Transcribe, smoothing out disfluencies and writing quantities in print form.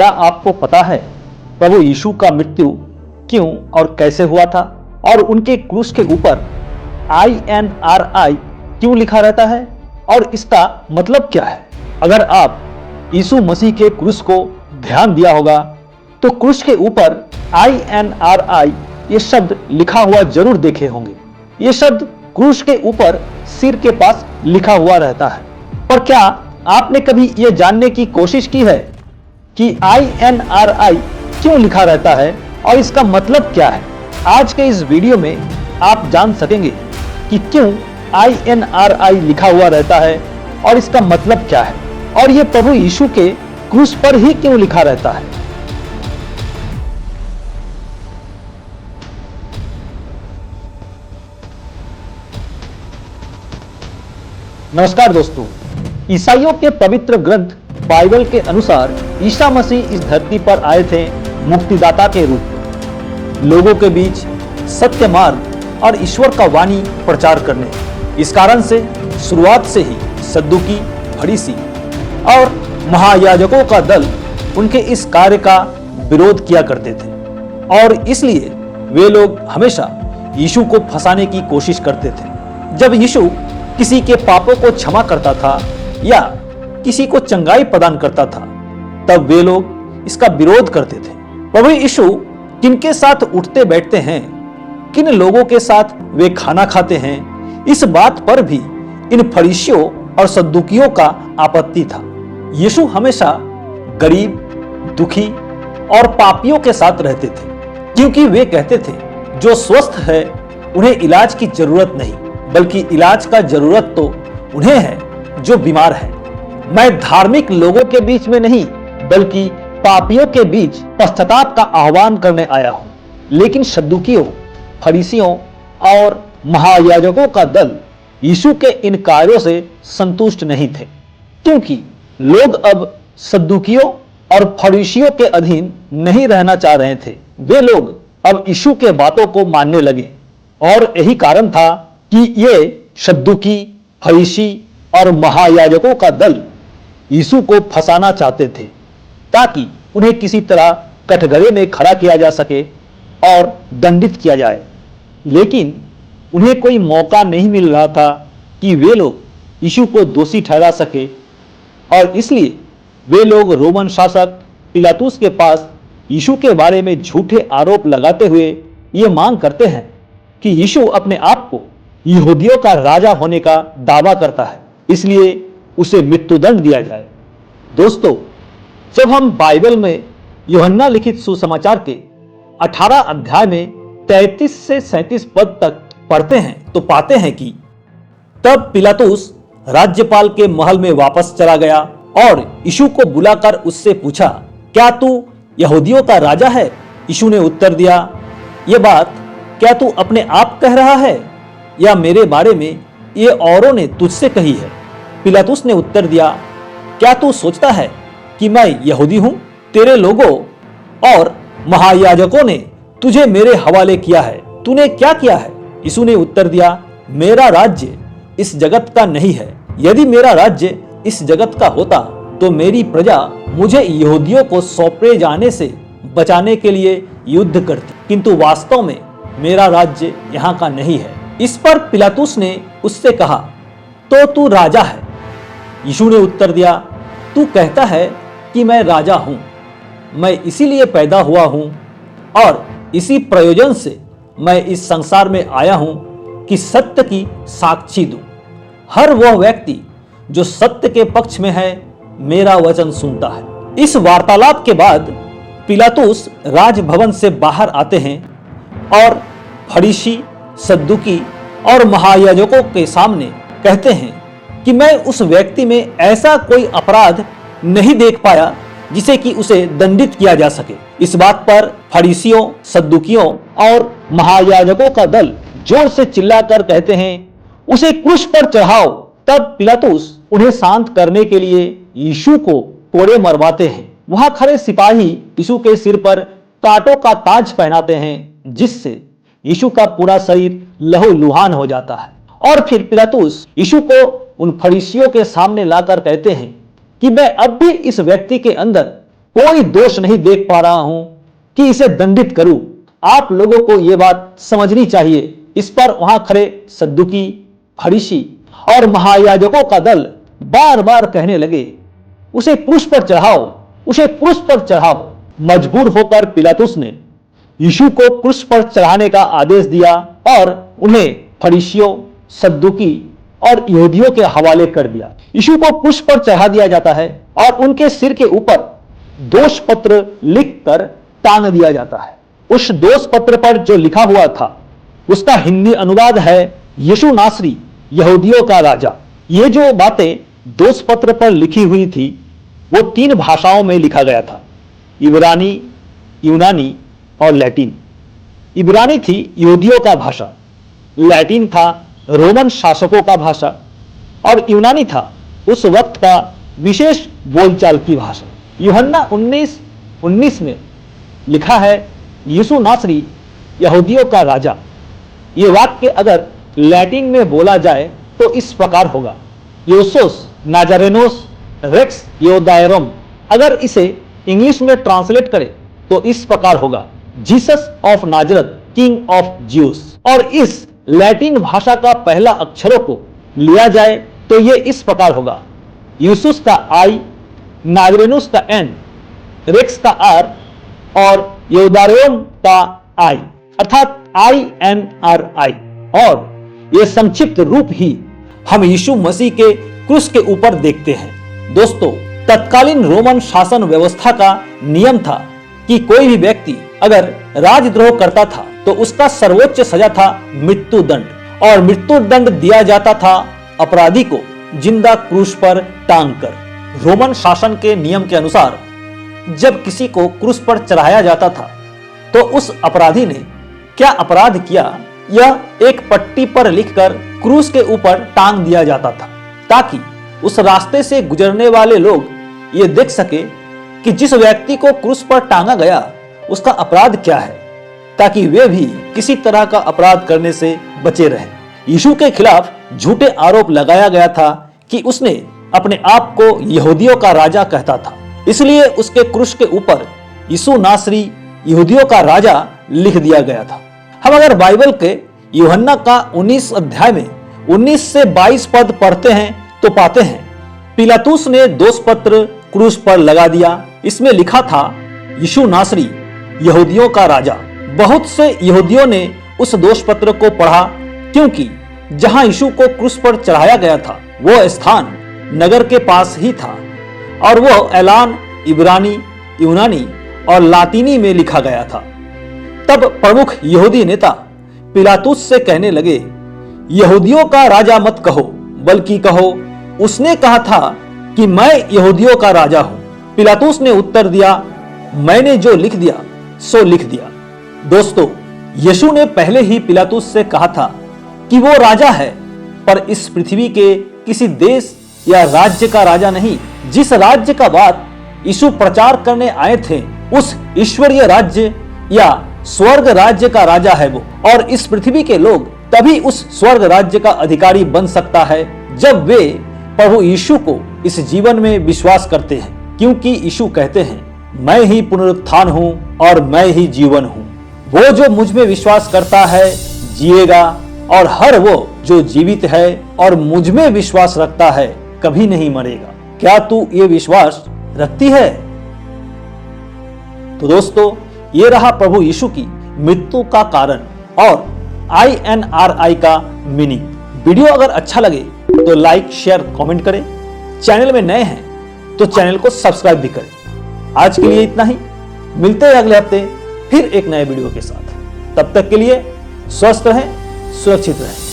क्या आपको पता है प्रभु यीशु का मृत्यु क्यों और कैसे हुआ था और उनके क्रूस के ऊपर INRI क्यों लिखा रहता है और इसका मतलब क्या है? अगर आप यीशु मसीह के क्रूस को ध्यान दिया होगा तो क्रूस के ऊपर INRI ये शब्द लिखा हुआ जरूर देखे होंगे। ये शब्द क्रूस के ऊपर सिर के पास लिखा हुआ रहता है। पर क्या आपने कभी ये जानने की कोशिश की है कि INRI क्यों लिखा रहता है और इसका मतलब क्या है? आज के इस वीडियो में आप जान सकेंगे कि क्यों INRI लिखा हुआ रहता है और इसका मतलब क्या है और यह प्रभु यीशु के क्रूस पर ही क्यों लिखा रहता है। नमस्कार दोस्तों, ईसाइयों के पवित्र ग्रंथ बाइबल के अनुसार ईसा मसीह इस धरती पर आए थे मुक्तिदाता के रूप में, लोगों के बीच सत्य मार्ग और ईश्वर का वाणी प्रचार करने। इस कारण से शुरुआत से ही सद्दुकी, फरीसी और महायाजकों का दल उनके इस कार्य का विरोध किया करते थे और इसलिए वे लोग हमेशा यीशु को फंसाने की कोशिश करते थे। जब यीशु किसी के पापों को क्षमा करता था या किसी को चंगाई प्रदान करता था तब वे लोग इसका विरोध करते थे। प्रभु यीशु किनके साथ उठते बैठते हैं, किन लोगों के साथ वे खाना खाते हैं, इस बात पर भी इन फरीसियों और सद्दुकियों का आपत्ति था। यीशु हमेशा गरीब, दुखी और पापियों के साथ रहते थे क्योंकि वे कहते थे जो स्वस्थ है उन्हें इलाज की जरूरत नहीं, बल्कि इलाज का जरूरत तो उन्हें है जो बीमार है। मैं धार्मिक लोगों के बीच में नहीं बल्कि पापियों के बीच पश्चाताप का आह्वान करने आया हूं। लेकिन सद्दुकियों, फरीसियों और महायाजकों का दल यीशु के इन कार्यों से संतुष्ट नहीं थे क्योंकि लोग अब सद्दुकियों और फरीसियों के अधीन नहीं रहना चाह रहे थे। वे लोग अब यीशु के बातों को मानने लगे और यही कारण था कि ये सद्दुकी, फरीसी और महायाजकों का दल यीशु को फंसाना चाहते थे ताकि उन्हें किसी तरह कठघरे में खड़ा किया जा सके और दंडित किया जाए। लेकिन उन्हें कोई मौका नहीं मिल रहा था कि वे लोग यीशु को दोषी ठहरा सके और इसलिए वे लोग रोमन शासक पिलातुस के पास यीशु के बारे में झूठे आरोप लगाते हुए ये मांग करते हैं कि यीशु अपने आप को यहूदियों का राजा होने का दावा करता है, इसलिए उसे मृत्युदंड दिया जाए। दोस्तों, जब हम बाइबल में यूहन्ना लिखित सुसमाचार के 18 अध्याय में 33 से 37 पद तक पढ़ते हैं तो पाते हैं कि तब पिलातुस राज्यपाल के महल में वापस चला गया और यीशु को बुलाकर उससे पूछा, क्या तू यहूदियों का राजा है? यीशु ने उत्तर दिया, यह बात क्या तू अपने आप कह रहा है या मेरे बारे में ये औरों ने तुझसे कही है? पिलातुस ने उत्तर दिया, क्या तू सोचता है कि मैं यहूदी हूं? तेरे लोगों और महायाजकों ने तुझे मेरे हवाले किया है। तूने क्या किया है? यीशु ने उत्तर दिया, मेरा राज्य इस जगत का नहीं है। यदि मेरा राज्य इस जगत का होता तो मेरी प्रजा मुझे यहूदियों को सौंपे जाने से बचाने के लिए युद्ध करती, किंतु वास्तव में मेरा राज्य यहाँ का नहीं है। इस पर पिलातुस ने उससे कहा, तो तू राजा है? यीशु ने उत्तर दिया, तू कहता है कि मैं राजा हूं। मैं इसीलिए पैदा हुआ हूं और इसी प्रयोजन से मैं इस संसार में आया हूं कि सत्य की साक्षी दूं। हर वह व्यक्ति जो सत्य के पक्ष में है मेरा वचन सुनता है। इस वार्तालाप के बाद पिलातुस राजभवन से बाहर आते हैं और फरीसी, सद्दुकी और महायाजकों के सामने कहते हैं कि मैं उस व्यक्ति में ऐसा कोई अपराध नहीं देख पाया जिसे कि उसे दंडित किया जा सके। इस बात पर फरीसियों, सद्दुकियों और महायाजकों का दल जोर से चिल्लाकर कहते हैं, उसे क्रूस पर चढ़ाओ। तब पिलातुस उन्हें शांत करने के लिए यीशु को कोड़े मरवाते हैं। वहां खड़े सिपाही यीशु के सिर पर कांटों का ताज पहनाते हैं जिससे यीशु का पूरा शरीर लहूलुहान हो जाता है। और फिर पिलातुस यीशु को उन फरीसियों के सामने लाकर कहते हैं कि मैं अब भी इस व्यक्ति के अंदर कोई दोष नहीं देख पा रहा हूं कि इसे दंडित करूं। आप लोगों को यह बात समझनी चाहिए। इस पर वहां खड़े सद्दुकी, फरीसी और महायाजकों का दल बार बार कहने लगे, उसे क्रूस पर चढ़ाओ, उसे क्रूस पर चढ़ाओ। मजबूर होकर पिलातुस ने यीशु को क्रूस पर चढ़ाने का आदेश दिया और उन्हें फरीसियों, सद्दुकी और यहूदियों के हवाले कर दिया। यीशु को क्रूस पर चढ़ा दिया जाता है और उनके सिर के ऊपर दोष पत्र लिखकर टांग दिया जाता है। उस दोष पत्र पर जो लिखा हुआ था उसका हिंदी अनुवाद है, यीशु नासरी, यहूदियों का राजा। ये जो बातें दोष पत्र पर लिखी हुई थी वो 3 भाषाओं में लिखा गया था, इब्रानी, यूनानी और लैटिन। इब्रानी थी यहूदियों का भाषा, लैटिन था रोमन शासकों का भाषा और यूनानी था उस वक्त का विशेष बोलचाल की भाषा। यूहन्ना 19:19 में लिखा है, यीशु नासरी, यहूदियों का राजा। ये वाक्य अगर लैटिन में बोला जाए तो इस प्रकार होगा, यूसुस नाजारेनोस रेक्स योदायरोम। अगर इसे इंग्लिश में ट्रांसलेट करें तो इस प्रकार होगा, Jesus of नाजरत, king of juice. और इस लैटिन भाषा का पहला अक्षरों को लिया जाए तो ये इस प्रकार होगा, यूसुस का आई, नाजरेनुस का एन, रेक्स का आर और योदायरोम का आई, अर्थात INRI। और यह संक्षिप्त रूप ही हम यीशु मसीह के क्रूस के ऊपर देखते हैं। दोस्तों, तत्कालीन रोमन शासन व्यवस्था का नियम था कि कोई भी व्यक्ति अगर राजद्रोह करता था तो उसका सर्वोच्च सजा था मृत्यु दंड, और मृत्यु दंड दिया जाता था अपराधी को जिंदा क्रूस पर टांग कर। रोमन शासन के नियम के अनुसार जब किसी को क्रूस पर चढ़ाया जाता था तो उस अपराधी ने क्या अपराध किया यह एक पट्टी पर लिखकर क्रूस के ऊपर टांग दिया जाता था, ताकि उस रास्ते से गुजरने वाले लोग ये देख सके कि जिस व्यक्ति को क्रूस पर टांगा गया उसका अपराध क्या है, ताकि वे भी किसी तरह का अपराध करने से बचे रहे। यीशु के खिलाफ झूठे आरोप लगाया गया था कि उसने अपने आप को यहूदियों का राजा कहता था, इसलिए उसके क्रूस के ऊपर यीशु नासरी, यहूदियों का राजा लिख दिया गया था। हम अगर बाइबल के यूहन्ना का 19 अध्याय में 19 से 22 पद पढ़ते हैं तो पाते हैं, पिलातुस ने दोष पत्र क्रूस पर लगा दिया। इसमें लिखा था, यीशु नासरी, यहूदियों का राजा। बहुत से यहूदियों ने उस दोष पत्र को पढ़ा, क्योंकि जहां यीशु को क्रूस पर चढ़ाया गया था वो स्थान नगर के पास ही था और वो ऐलान इब्रानी, यूनानी और लातीनी में लिखा गया था। तब प्रमुख यहूदी नेता पिलातुस से कहने लगे, यहूदियों का राजा मत कहो, बल्कि कहो, उसने कहा था कि मैं यहूदियों का राजा हूं। पिलातुस ने उत्तर दिया, मैंने जो लिख दिया सो लिख दिया। दोस्तों, यीशु ने पहले ही पिलातुस से कहा था कि वो राजा है, पर इस पृथ्वी के किसी देश या राज्य का राजा नहीं। जिस राज्य का बात यीशु प्रचार करने आए थे उस ईश्वरीय राज्य या स्वर्ग राज्य का राजा है वो, और इस पृथ्वी के लोग तभी उस स्वर्ग राज्य का अधिकारी बन सकता है जब वे प्रभु यीशु को इस जीवन में विश्वास करते हैं, क्योंकि यीशु कहते हैं, मैं ही पुनरुत्थान हूं और मैं ही जीवन हूं। वो जो मुझ में विश्वास करता है जिएगा, और हर वो जो जीवित है और मुझ में विश्वास रखता है कभी नहीं मरेगा। क्या तू ये विश्वास रखती है? तो दोस्तों, ये रहा प्रभु यीशु की मृत्यु का कारण और INRI का मीनिंग। वीडियो अगर अच्छा लगे तो लाइक, शेयर, कमेंट करें। चैनल में नए हैं तो चैनल को सब्सक्राइब भी करें। आज के लिए इतना ही, मिलते हैं अगले हफ्ते फिर एक नए वीडियो के साथ। तब तक के लिए स्वस्थ रहें, सुरक्षित रहें।